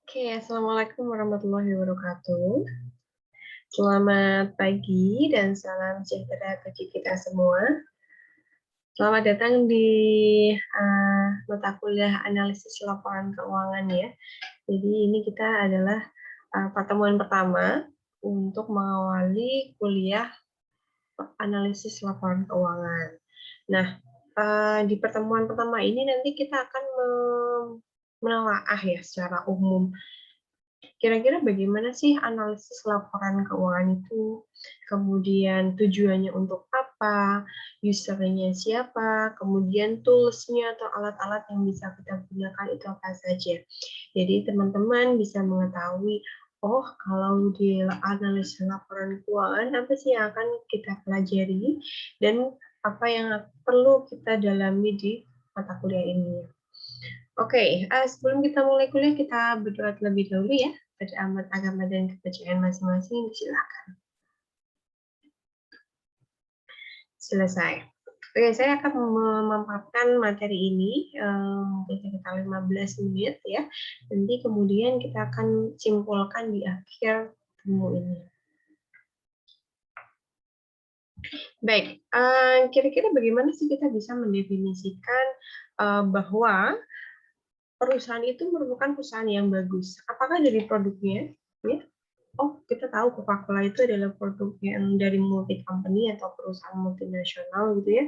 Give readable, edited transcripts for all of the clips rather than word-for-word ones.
Oke, assalamualaikum warahmatullahi wabarakatuh. Selamat pagi dan salam sejahtera bagi kita semua. Selamat datang di mata kuliah analisis laporan keuangan ya. Jadi ini kita adalah pertemuan pertama untuk mengawali kuliah analisis laporan keuangan. Nah, di pertemuan pertama ini nanti kita akan menelaah ya secara umum kira-kira bagaimana sih analisis laporan keuangan itu? Kemudian tujuannya untuk apa? Usernya siapa? Kemudian tools-nya atau alat-alat yang bisa kita gunakan itu apa saja. Jadi teman-teman bisa mengetahui, oh kalau di analisis laporan keuangan apa sih yang akan kita pelajari dan apa yang perlu kita dalami di mata kuliah ini. Oke, sebelum kita mulai kuliah, kita berdoa terlebih dahulu ya, pada amat agama dan kepercayaan masing-masing, silakan. Selesai. Oke, saya akan memaparkan materi ini, mungkin sekitar 15 menit ya, nanti kemudian kita akan simpulkan di akhir temu ini. Baik, kira-kira bagaimana sih kita bisa mendefinisikan bahwa perusahaan itu merupakan perusahaan yang bagus? Apakah dari produknya? Ya? Oh, kita tahu Coca-Cola itu adalah produk yang dari multi company atau perusahaan multinasional gitu ya,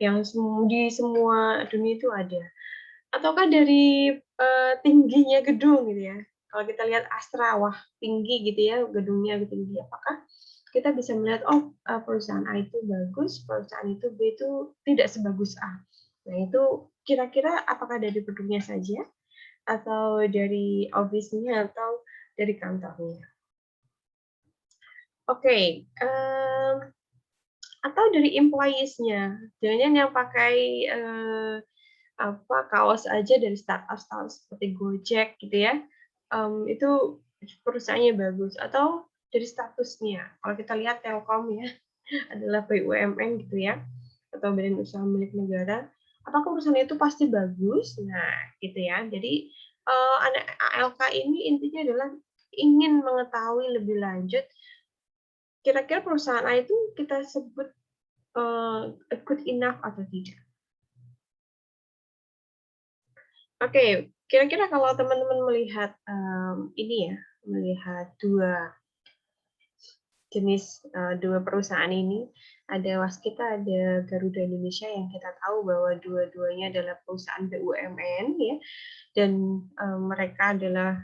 yang di semua dunia itu ada. Ataukah dari tingginya gedung gitu ya? Kalau kita lihat Astra, wah tinggi gitu ya gedungnya tinggi. Apakah kita bisa melihat oh perusahaan A itu bagus, perusahaan itu B itu tidak sebagus A. Nah itu kira-kira apakah dari produknya saja atau dari office-nya atau dari kantornya? Oke, atau dari employees-nya. Jangan yang pakai kaos aja dari startup seperti Gojek gitu ya. Itu perusahaannya bagus atau dari statusnya. Kalau kita lihat Telkom ya adalah BUMN gitu ya atau badan usaha milik negara. Apakah perusahaan itu pasti bagus? Nah, gitu ya. Jadi ALK ini intinya adalah ingin mengetahui lebih lanjut kira-kira perusahaan A itu kita sebut good enough atau tidak. Oke, kira-kira kalau teman-teman melihat ini ya, melihat dua perusahaan ini, ada Waskita, ada Garuda Indonesia yang kita tahu bahwa dua-duanya adalah perusahaan BUMN ya, dan mereka adalah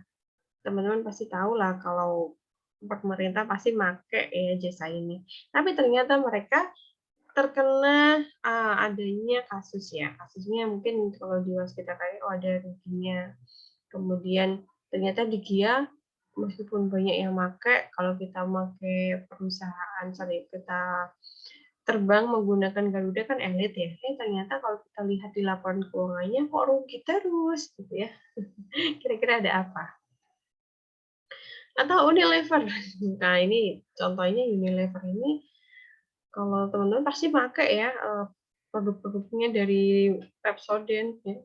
teman-teman pasti tahu lah kalau pemerintah pasti make ya jasa ini. Tapi ternyata mereka terkena adanya kasus ya. Kasusnya mungkin kalau di Waskita kayak ada ruginya. Kemudian ternyata di Gia meskipun banyak yang make, kalau kita make perusahaan kita terbang menggunakan Garuda kan elit ya. Ternyata kalau kita lihat di laporan keuangannya kok rugi terus gitu ya. Kira-kira ada apa? Atau Unilever. Nah, ini contohnya Unilever ini kalau teman-teman pasti pakai ya produk-produknya dari Pepsodent ya.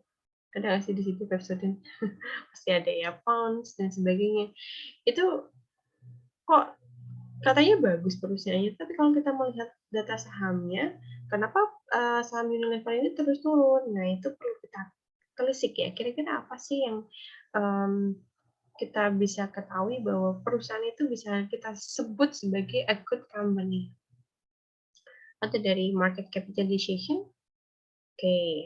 Ada nggak sih di situ Pepsodent? Pasti ada ya Pond's dan sebagainya. Itu kok katanya bagus perusahaannya, tapi kalau kita melihat data sahamnya, kenapa saham Unilever ini terus turun? Nah, itu perlu kita telisik ya. Kira-kira apa sih yang kita bisa ketahui bahwa perusahaan itu bisa kita sebut sebagai a good company? Atau dari market capitalization? Oke.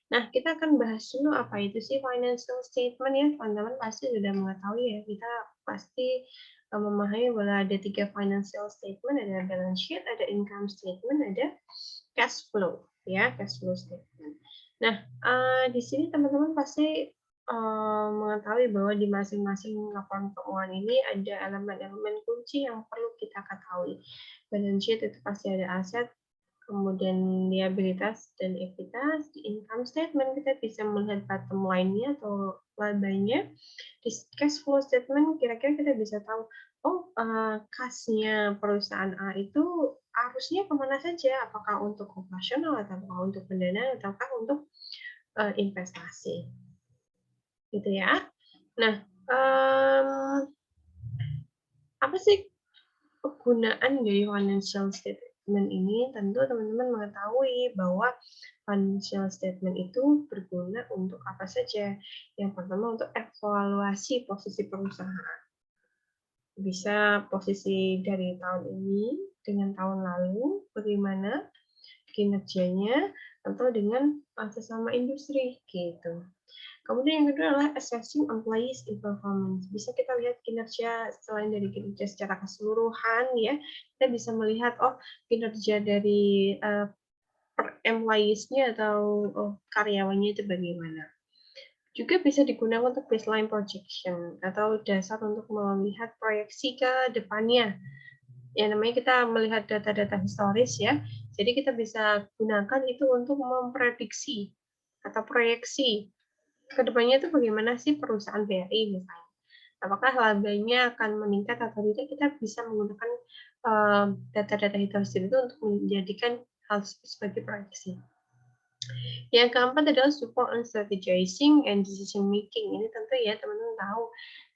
Nah, kita akan bahas dulu apa itu sih financial statement ya. Teman-teman pasti sudah mengetahui ya. Kita pasti memahami bahwa ada 3 financial statement, ada balance sheet, ada income statement, ada cash flow ya, cash flow statement. Nah, di sini teman-teman pasti mengetahui bahwa di masing-masing laporan keuangan ini ada elemen-elemen kunci yang perlu kita ketahui. Balance sheet itu pasti ada aset, kemudian liabilitas dan ekuitas. Di income statement kita bisa melihat bottom line-nya atau labanya. Di cash flow statement kira-kira kita bisa tahu, oh kas-nya perusahaan A itu arusnya kemana saja, apakah untuk operasional, ataukah untuk pendanaan, ataukah untuk investasi. Gitu ya. Nah, Apa sih kegunaan dari financial statement ini? Tentu teman-teman mengetahui bahwa financial statement itu berguna untuk apa saja. Yang pertama untuk evaluasi posisi perusahaan. Bisa posisi dari tahun ini dengan tahun lalu, bagaimana kinerjanya, atau dengan sesama industri gitu. Kemudian yang kedua adalah assessing employees in performance. Bisa kita lihat kinerja selain dari kinerja secara keseluruhan ya, kita bisa melihat kinerja dari employees-nya atau karyawannya itu bagaimana. Juga bisa digunakan untuk baseline projection atau dasar untuk melihat proyeksi ke depannya. Ya namanya kita melihat data-data historis ya. Jadi kita bisa gunakan itu untuk memprediksi atau proyeksi kedepannya itu bagaimana sih perusahaan BRI misalnya. Apakah labanya akan meningkat atau tidak, kita bisa menggunakan data-data historis itu untuk menjadikan hal sebagai proyeksi. Yang keempat adalah support on strategizing and decision making. Ini tentu ya teman-teman tahu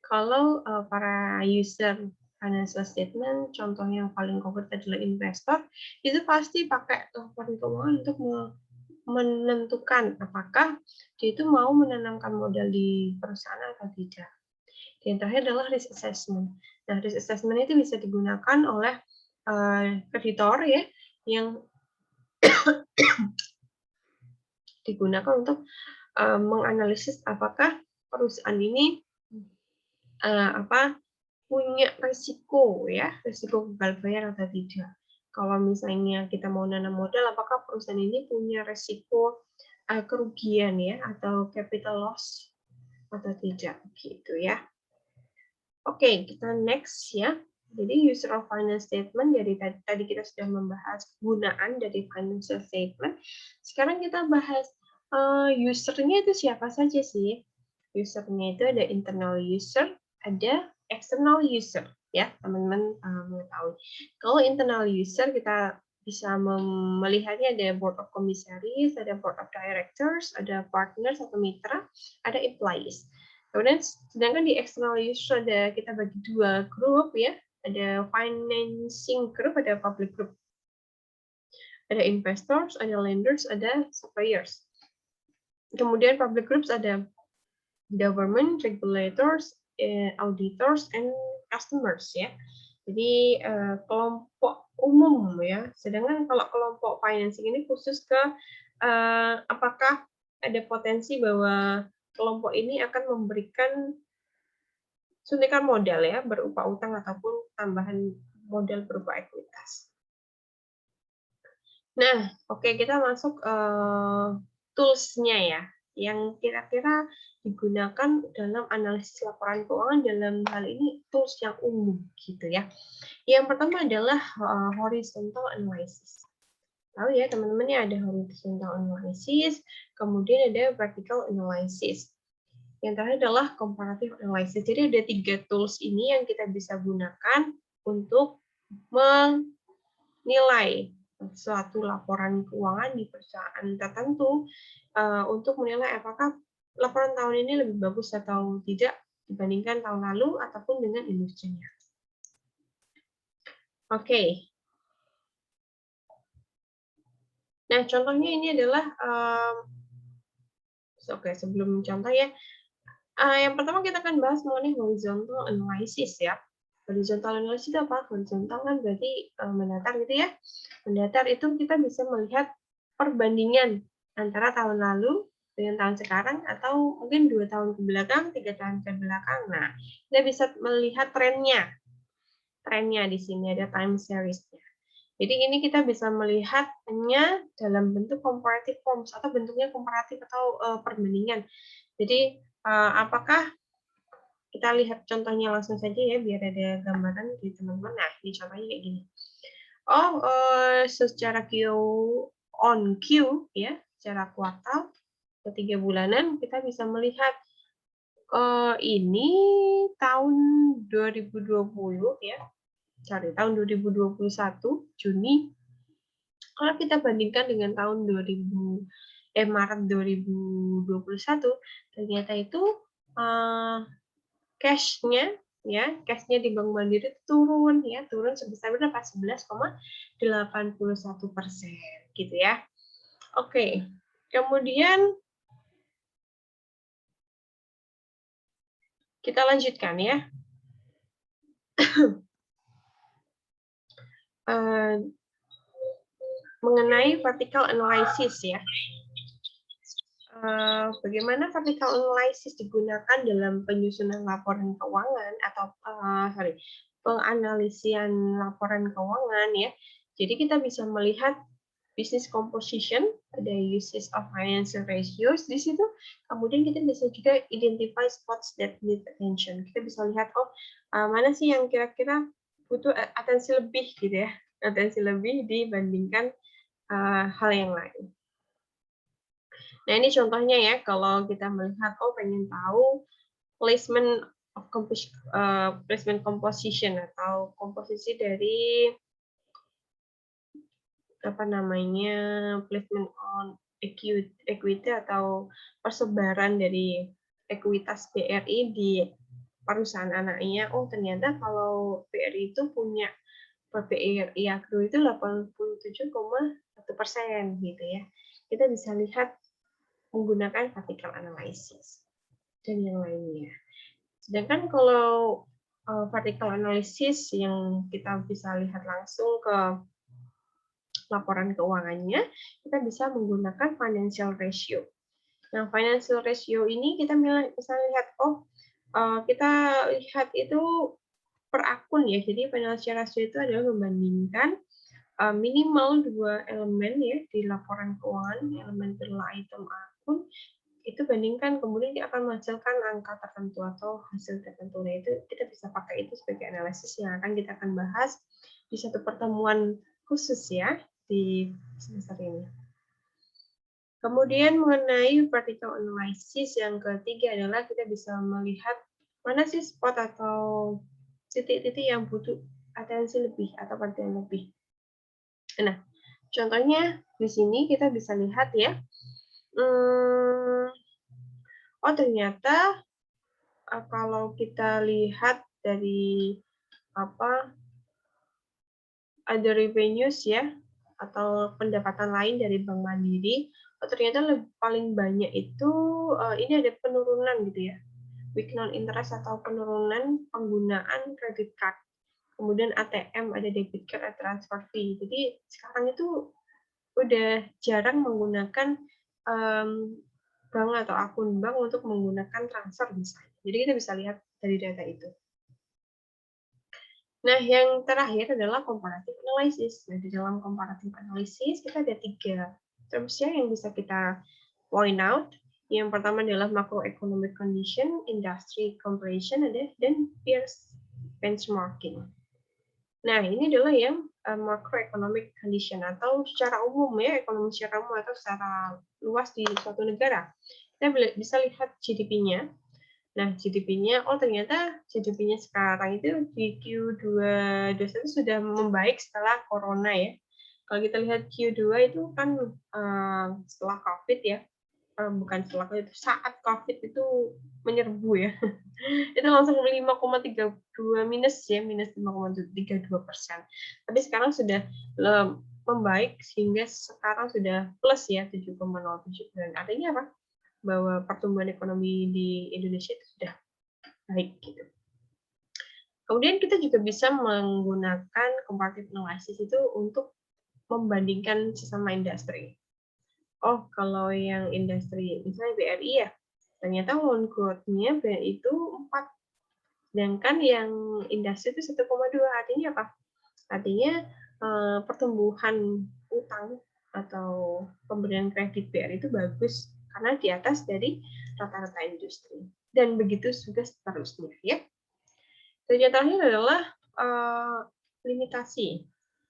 kalau para user financial statement, contoh yang paling konkret adalah investor, itu pasti pakai laporan keuangan untuk menentukan apakah dia itu mau menanamkan modal di perusahaan atau tidak. Yang terakhir adalah risk assessment. Nah, risk assessment itu bisa digunakan oleh kreditor ya, yang digunakan untuk menganalisis apakah perusahaan ini punya risiko ya, risiko gagal bayar atau tidak. Kalau misalnya kita mau nanam modal, apakah perusahaan ini punya risiko kerugian ya atau capital loss atau tidak gitu ya. Oke, kita next ya. Jadi user of finance statement, dari tadi kita sudah membahas penggunaan dari financial statement. Sekarang kita bahas usernya itu siapa saja sih? Usernya itu ada internal user, ada external user ya, teman-teman mengetahui. Kalau internal user kita bisa melihatnya ada board of commissaries, ada board of directors, ada partners atau mitra, ada employees. Kemudian sedangkan di external user ada kita bagi dua grup ya, ada financing group, ada public group. Ada investors, ada lenders, ada suppliers. Kemudian public groups ada government, regulators, auditors, and customers ya. Jadi kelompok umum ya. Sedangkan kalau kelompok financing ini khusus ke apakah ada potensi bahwa kelompok ini akan memberikan suntikan modal ya berupa utang ataupun tambahan modal berupa ekuitas. Nah, oke kita masuk tools-nya ya, yang kira-kira digunakan dalam analisis laporan keuangan dalam hal ini tools yang umum gitu ya. Yang pertama adalah horizontal analysis. Tahu ya teman-teman ya, ada horizontal analysis, kemudian ada vertical analysis. Yang terakhir adalah comparative analysis. Jadi ada 3 tools ini yang kita bisa gunakan untuk menilai suatu laporan keuangan di perusahaan tertentu untuk menilai apakah laporan tahun ini lebih bagus atau tidak dibandingkan tahun lalu ataupun dengan industrinya. Oke. Nah, contohnya ini adalah sebelum contoh ya. Yang pertama kita akan bahas mengenai horizontal analysis ya. Horizontal analysis itu apa? Horizontal kan berarti mendatar gitu ya. Mendatar itu kita bisa melihat perbandingan antara tahun lalu dengan tahun sekarang atau mungkin 2 tahun ke belakang, 3 tahun ke belakang. Nah, kita bisa melihat trennya. Trennya di sini ada time series-nya. Jadi ini kita bisa melihatnya dalam bentuk comparative forms atau bentuknya komparatif atau perbandingan. Jadi apakah kita lihat contohnya langsung saja ya biar ada gambaran di teman-teman. Nah, ini contohnya kayak gini. Secara Q on Q ya, secara kuartal ke 3 bulanan kita bisa melihat ini tahun 2020 ya. Sorry, tahun 2021 Juni. Kalau kita bandingkan dengan tahun Maret 2021, ternyata itu cash-nya ya, cash-nya di Bank Mandiri turun ya, turun sebesar berapa? 11,81% gitu ya. Oke. Kemudian kita lanjutkan ya. Mengenai vertical analysis ya. Bagaimana vertical analysis digunakan dalam penyusunan laporan keuangan atau penganalisian laporan keuangan ya. Jadi kita bisa melihat business composition, ada uses of financial ratios di situ. Kemudian kita bisa juga identify spots that need attention. Kita bisa lihat mana sih yang kira-kira butuh atensi lebih gitu ya, atensi lebih dibandingkan hal yang lain. Nah, ini contohnya ya, kalau kita melihat, pengen tahu placement of placement composition atau komposisi dari apa namanya placement on equity atau persebaran dari ekuitas BRI di perusahaan anaknya. Oh, ternyata kalau BRI itu punya BRI Agro itu 87,1% gitu ya. Kita bisa lihat menggunakan vertical analysis dan yang lainnya. Sedangkan kalau vertical analysis yang kita bisa lihat langsung ke laporan keuangannya, kita bisa menggunakan financial ratio. Nah, financial ratio ini kita bisa lihat, kita lihat itu per akun ya. Jadi financial ratio itu adalah membandingkan minimal 2 elemen ya di laporan keuangan, elemen per item akun, itu bandingkan, kemudian dia akan menghasilkan angka tertentu atau hasil tertentu. Nah, itu kita bisa pakai itu sebagai analisis yang kita akan bahas di satu pertemuan khusus ya di semester ini. Kemudian mengenai vertical analysis yang ketiga adalah kita bisa melihat mana sih spot atau titik-titik yang butuh atensi lebih atau perhatian lebih. Nah, contohnya di sini kita bisa lihat ya, ternyata kalau kita lihat dari ada revenues ya atau pendapatan lain dari Bank Mandiri, ternyata paling banyak itu ini ada penurunan gitu ya, weak non interest atau penurunan penggunaan credit card, kemudian ATM ada debit card, ada transfer fee. Jadi sekarang itu udah jarang menggunakan bank atau akun bank untuk menggunakan transfer misalnya. Jadi kita bisa lihat dari data itu. Nah, yang terakhir adalah comparative analysis. Nah, di dalam comparative analysis kita ada 3 terms ya yang bisa kita point out. Yang pertama adalah macroeconomic condition, industry comparison, dan peers benchmarking. Nah, ini adalah yang macroeconomic condition atau secara umum ya, ekonomi secara umum atau secara luas di suatu negara. Kita bisa lihat GDP-nya. Nah, GDP-nya, ternyata GDP-nya sekarang itu di Q2 sudah membaik setelah corona ya. Kalau kita lihat Q2 itu kan setelah COVID ya, bukan setelah COVID, saat COVID itu menyerbu ya. Itu langsung 5,32 minus ya, minus 5,32%. Tapi sekarang sudah membaik sehingga sekarang sudah plus ya 7,07%. Artinya apa? Bahwa pertumbuhan ekonomi di Indonesia itu sudah baik gitu. Kemudian kita juga bisa menggunakan comparative analysis itu untuk membandingkan sesama industri. Kalau yang industri misalnya BRI ya, ternyata loan growth-nya BRI itu 4, sedangkan yang industri itu 1,2. Artinya apa? Artinya pertumbuhan utang atau pemberian kredit BRI itu bagus karena di atas dari rata-rata industri. Dan begitu juga seterusnya ya. Dan yang terakhir adalah limitasi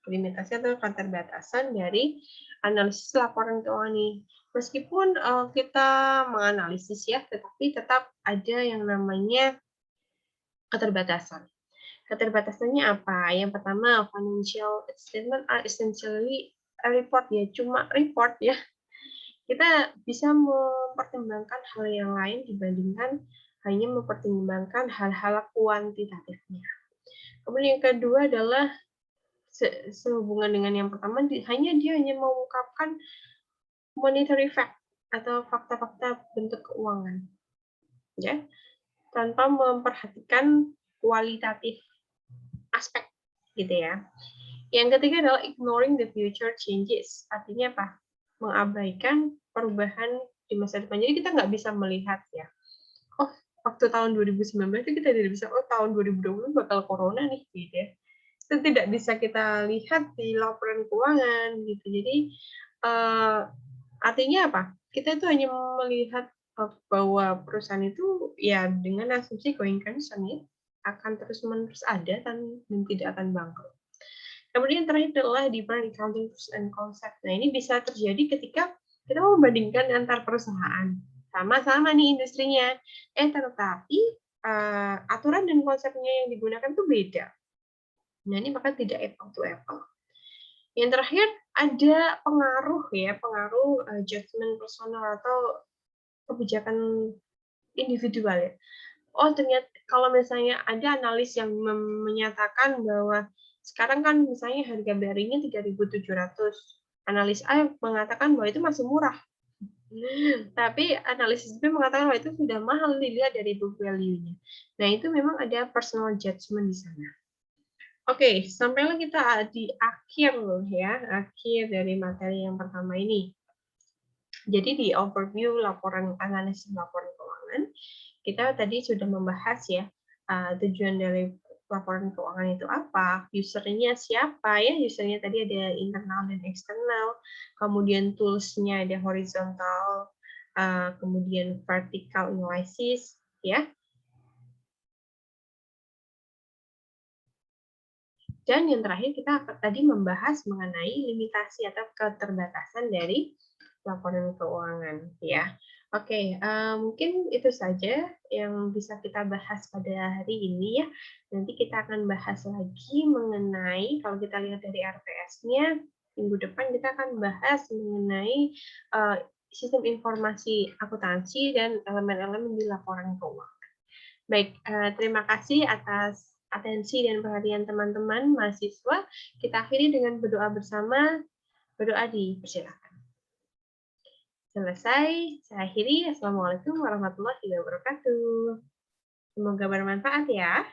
atau keterbatasan dari analisis laporan keuangan ini. Meskipun kita menganalisis ya, tetapi tetap ada yang namanya keterbatasan. Keterbatasannya apa? Yang pertama, financial statement are essentially a report ya, cuma report ya. kita bisa mempertimbangkan hal yang lain dibandingkan hanya mempertimbangkan hal-hal kuantitatifnya. Kemudian yang kedua adalah sehubungan dengan yang pertama, hanya mengungkapkan monetary fact atau fakta-fakta bentuk keuangan, ya, tanpa memperhatikan kualitatif aspek, gitu ya. Yang ketiga adalah ignoring the future changes, artinya apa? Mengabaikan perubahan di masa depan. Jadi kita nggak bisa melihat ya, oh waktu tahun 2019 itu kita tidak bisa, oh tahun 2020 bakal corona nih, gitu ya. Itu tidak bisa kita lihat di laporan keuangan, gitu. Jadi artinya apa? Kita itu hanya melihat bahwa perusahaan itu ya dengan asumsi going concern ya akan terus-menerus ada dan tidak akan bangkrut. Kemudian yang terakhir adalah different accounting rules and concept. Nah, ini bisa terjadi ketika kita membandingkan antar perusahaan. Sama-sama nih industrinya. Tetapi aturan dan konsepnya yang digunakan itu beda. Nah, ini maka tidak apple to apple. Yang terakhir ada pengaruh judgment personal atau kebijakan individual ya. Oh ternyata kalau misalnya ada analis yang menyatakan bahwa sekarang kan misalnya harga bearingnya 3.700, analis A mengatakan bahwa itu masih murah. Tapi analisis B mengatakan bahwa itu sudah mahal dilihat dari book value-nya. Nah, itu memang ada personal judgment di sana. Oke, sampailah kita di akhir ya, akhir dari materi yang pertama ini. Jadi di overview analisis laporan keuangan, kita tadi sudah membahas ya tujuan dari laporan keuangan itu apa, usernya siapa ya, usernya tadi ada internal dan eksternal, kemudian tools-nya ada horizontal, kemudian vertical analysis ya. Dan yang terakhir kita tadi membahas mengenai limitasi atau keterbatasan dari laporan keuangan ya. Oke, mungkin itu saja yang bisa kita bahas pada hari ini ya. Nanti kita akan bahas lagi mengenai, kalau kita lihat dari RPS-nya, minggu depan kita akan bahas mengenai sistem informasi akuntansi dan elemen-elemen di laporan keuangan. Baik, terima kasih atas atensi dan perhatian teman-teman mahasiswa. Kita akhiri dengan berdoa bersama. Berdoa dipersilakan. Selesai, saya akhiri. Assalamualaikum warahmatullahi wabarakatuh. Semoga bermanfaat ya.